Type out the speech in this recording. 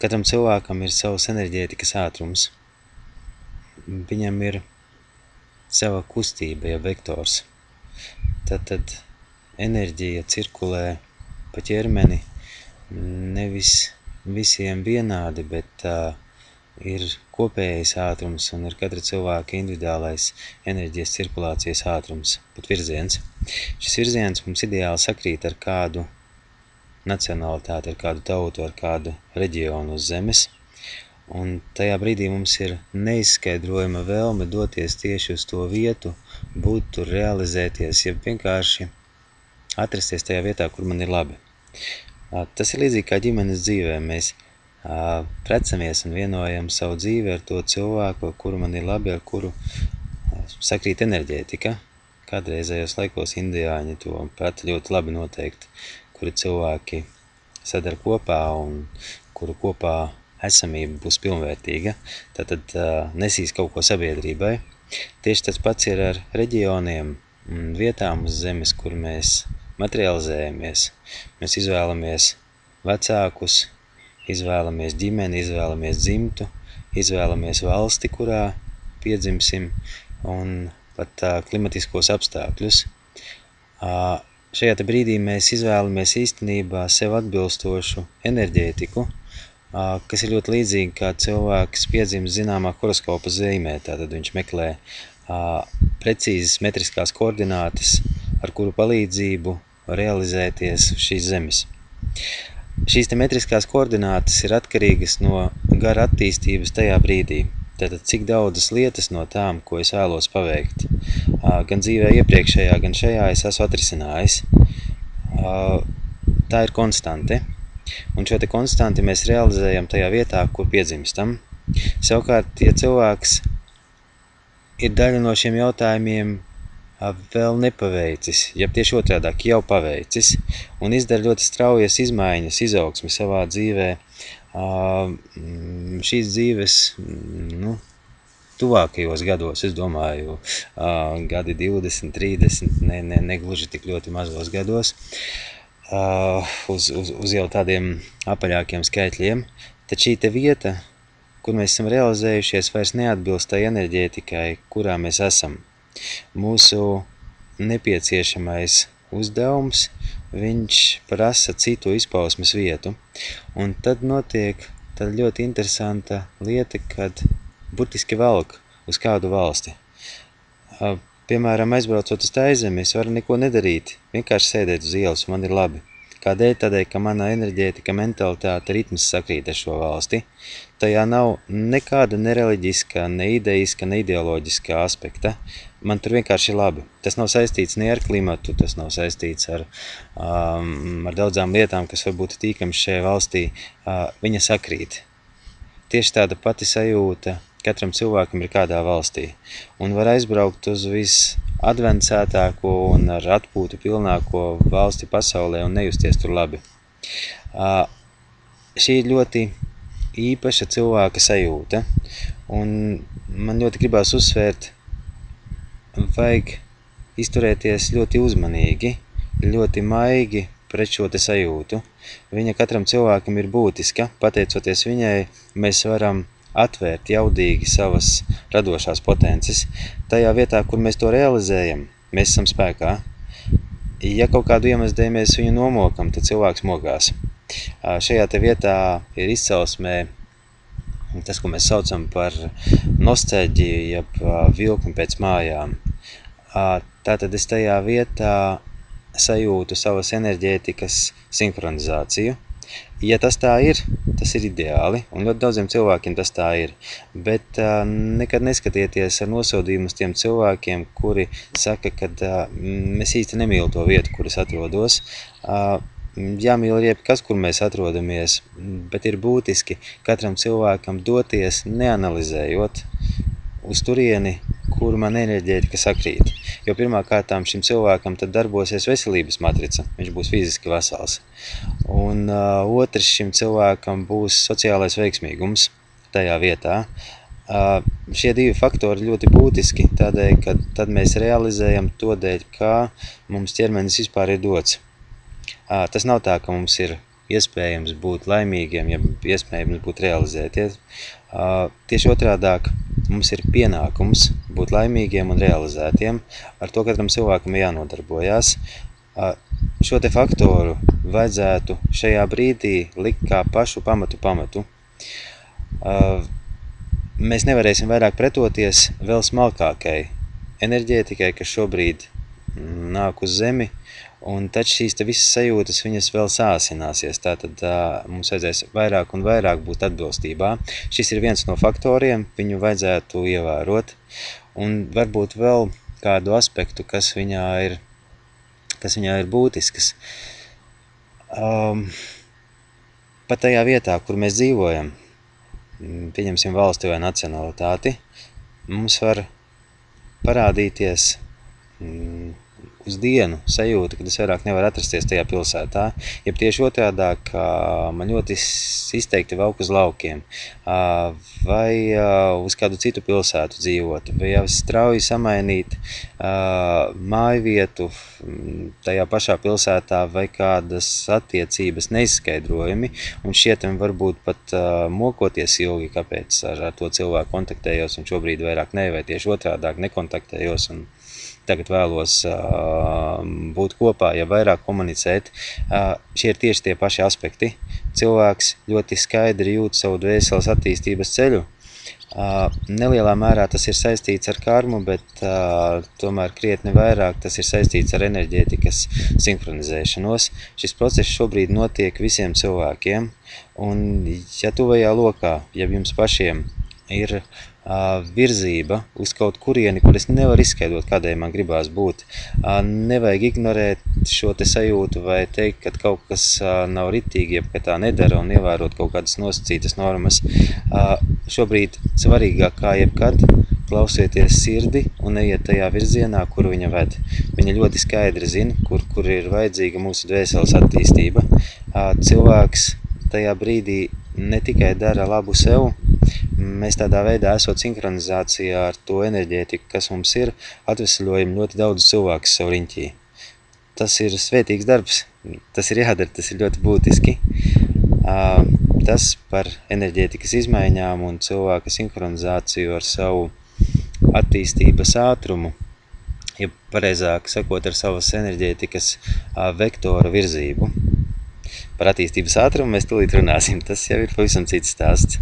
Katram cilvēkam ir savs enerģētikas ātrums. Viņam ir sava kustība, ja vektors. Tad enerģija cirkulē pa ķermeni nevis visiem vienādi, bet ir kopējais ātrums un ir katra cilvēka individuālais enerģijas cirkulācijas ātrums, pat virziens. Šis virziens mums ideāli sakrīt ar kādu nacionalitāti, ar kādu tautu, ar kādu reģionu uz zemes. Un tajā brīdī mums ir neizskaidrojama vēlme doties tieši uz to vietu, būt tur, realizēties, ja vienkārši atrasties tajā vietā, kur man ir labi. Tas ir līdzīgi kā ģimenes dzīvē. Mēs precamies un vienojam savu dzīvi ar to cilvēku, ar kuru man ir labi, ar kuru sakrīt enerģētika. Kādreizējos laikos indiāņi to prata ļoti labi noteikt, kuri cilvēki sadara kopā un kuru kopā esamība būs pilnvērtīga, tad nesīs kaut ko sabiedrībai. Tieši tas pats ir ar reģioniem un vietām uz zemes, kur mēs materializējamies. Mēs izvēlamies vecākus, izvēlamies ģimeni, izvēlamies dzimtu, izvēlamies valsti, kurā piedzimsim, un pat klimatiskos apstākļus. Šajā te brīdī mēs izvēlamies īstenībā sev atbilstošu enerģētiku, kas ir ļoti līdzīgi, kā cilvēks piedzimst zināmā horoskopa zīmē. Tātad viņš meklē precīzes metriskās koordinātes, ar kuru palīdzību realizēties uz šīs zemes. Šīs te metriskās koordinātes ir atkarīgas no gara attīstības tajā brīdī. Tātad cik daudzas lietas no tām, ko es vēlos paveikt, gan dzīvē iepriekšējā, gan šajā es esmu atrisinājis. Tā ir konstante. Un šo te konstanti mēs realizējam tajā vietā, kur piedzimstam. Savukārt, ja cilvēks ir daļa no šiem jautājumiem vēl nepaveicis, ja tieši otrādāk jau paveicis, un izdara ļoti straujas izmaiņas, izaugsmi savā dzīvē, šīs dzīves, tuvākajos gados, es domāju, gadi 20, 30, ne gluži tik ļoti mazos gados, uz jau tādiem apaļākiem skaitļiem, tad šī te vieta, kur mēs esam realizējušies, vairs neatbilst tai enerģētikai, kurā mēs esam. Mūsu nepieciešamais uzdevums, viņš prasa citu izpausmes vietu, un tad notiek tāda ļoti interesanta lieta, kad burtiski velk uz kādu valsti. Piemēram, aizbraucot uz Taizemi, es varu neko nedarīt, vienkārši sēdēt uz ielas, un man ir labi. Kādēļ? Tādēļ, ka mana enerģētika, mentalitāte, ritms sakrīt ar šo valsti. Tajā nav nekāda nereliģiska, ne ideiska, ne ideoloģiska aspekta. Man tur vienkārši ir labi. Tas nav saistīts ne ar klimatu, tas nav saistīts ar daudzām lietām, kas varbūt tīkams šajā valstī. Viņa sakrīt. Tieši tāda pati sajūta katram cilvēkam ir kādā valstī. Un var aizbraukt uz advancētāko un ar atpūtu pilnāko valsti pasaulē un nejusties tur labi. Šī ir ļoti īpaša cilvēka sajūta, un man ļoti gribās uzsvērt, vajag izturēties ļoti uzmanīgi, ļoti maigi pret šo te sajūtu. Viņa katram cilvēkam ir būtiska, pateicoties viņai, mēs varam atvērt jaudīgi savas radošās potences. Tajā vietā, kur mēs to realizējam, mēs esam spēkā. Ja kaut kādu iemeslu dēļ mēs viņu nomokam, tad cilvēks mogās. Šajā te vietā ir izcelsmē tas, ko mēs saucam par nostalģiju, jeb vilkni pēc mājām. Tātad es tajā vietā sajūtu savas enerģētikas sinhronizāciju. Ja tas tā ir, tas ir ideāli, un ļoti daudziem cilvēkiem tas tā ir. Bet nekad neskatieties ar nosodījumu uz tiem cilvēkiem, kuri saka, ka es īsti nemīlu to vietu, kur es atrodos. Jāmīl jebkas, kur mēs atrodamies, bet ir būtiski katram cilvēkam doties neanalizējot uz turieni, kur man enerģētika sakrīt. Jo pirmkārtām šim cilvēkam tad darbosies veselības matrica, viņš būs fiziski vesels. Un otrs šim cilvēkam būs sociālais veiksmīgums tajā vietā. Šie divi faktori ļoti būtiski, tādēļ, ka tad mēs realizējam to dēļ, kā mums ķermenis vispār ir dots. Tas nav tā, ka mums ir iespējams būt laimīgiem, ja iespējams būt realizēties. Tieši otrādāk, mums ir pienākums būt laimīgiem un realizētiem, ar to katram cilvēkam jānodarbojās. Šo te faktoru vajadzētu šajā brīdī likt kā pašu pamatu. Mēs nevarēsim vairāk pretoties vēl smalkākai enerģētikai, kas šobrīd nāk uz zemi, un tad šīs te visas sajūtas, viņas vēl sāsināsies, tātad mums vajadzēs vairāk un vairāk būt atbilstībā. Šis ir viens no faktoriem, viņu vajadzētu ievērot, un varbūt vēl kādu aspektu, kas viņā ir būtisks. Pat tajā vietā, kur mēs dzīvojam, pieņemsim valsti vai nacionalitāti, mums var parādīties uz dienu sajūta, kad es vairāk nevaru atrasties tajā pilsētā, ja tieši otrādāk man ļoti izteikti velk uz laukiem, vai uz kādu citu pilsētu dzīvot, vai jau strauji samainīt mājvietu tajā pašā pilsētā, vai kādas attiecības neizskaidrojumi, un šķietami varbūt pat mokoties ilgi, kāpēc ar to cilvēku kontaktējos, un šobrīd vairāk ne, vai tieši otrādāk nekontaktējos, un tagad vēlos būt kopā, ja vairāk komunicēt. Šie ir tieši tie paši aspekti. Cilvēks ļoti skaidri jūt savu dvēseles attīstības ceļu. Nelielā mērā tas ir saistīts ar karmu, bet tomēr krietni vairāk tas ir saistīts ar enerģētikas sinhronizēšanos. Šis process šobrīd notiek visiem cilvēkiem, un ja tuvajā lokā, ja jums pašiem ir virzība uz kaut kurieni, kur es nevaru izskaidrot, kādēļ man gribās būt. Nevajag ignorēt šo te sajūtu vai teikt, ka kaut kas nav ritīgi, ja tā nedara un ievērot kaut kādas nosacītas normas. Šobrīd svarīgāk kā jebkad klausieties sirdi un ejiet tajā virzienā, kuru viņa ved. Viņa ļoti skaidri zina, kur ir vajadzīga mūsu dvēseles attīstība. Cilvēks tajā brīdī ne tikai dara labu sev, mēs tādā veidā, esot sinhronizācijā ar to enerģētiku, kas mums ir, atvesaļojam ļoti daudz cilvēku savu riņķī. Tas ir svētīgs darbs, tas ir jādara, tas ir ļoti būtiski. Tas par enerģētikas izmaiņām un cilvēka sinhronizāciju ar savu attīstības ātrumu, ja pareizāk sakot, ar savas enerģētikas vektora virzību. Par attīstības ātrumu mēs tūlīt runāsim, tas jau ir pavisam cits stāsts.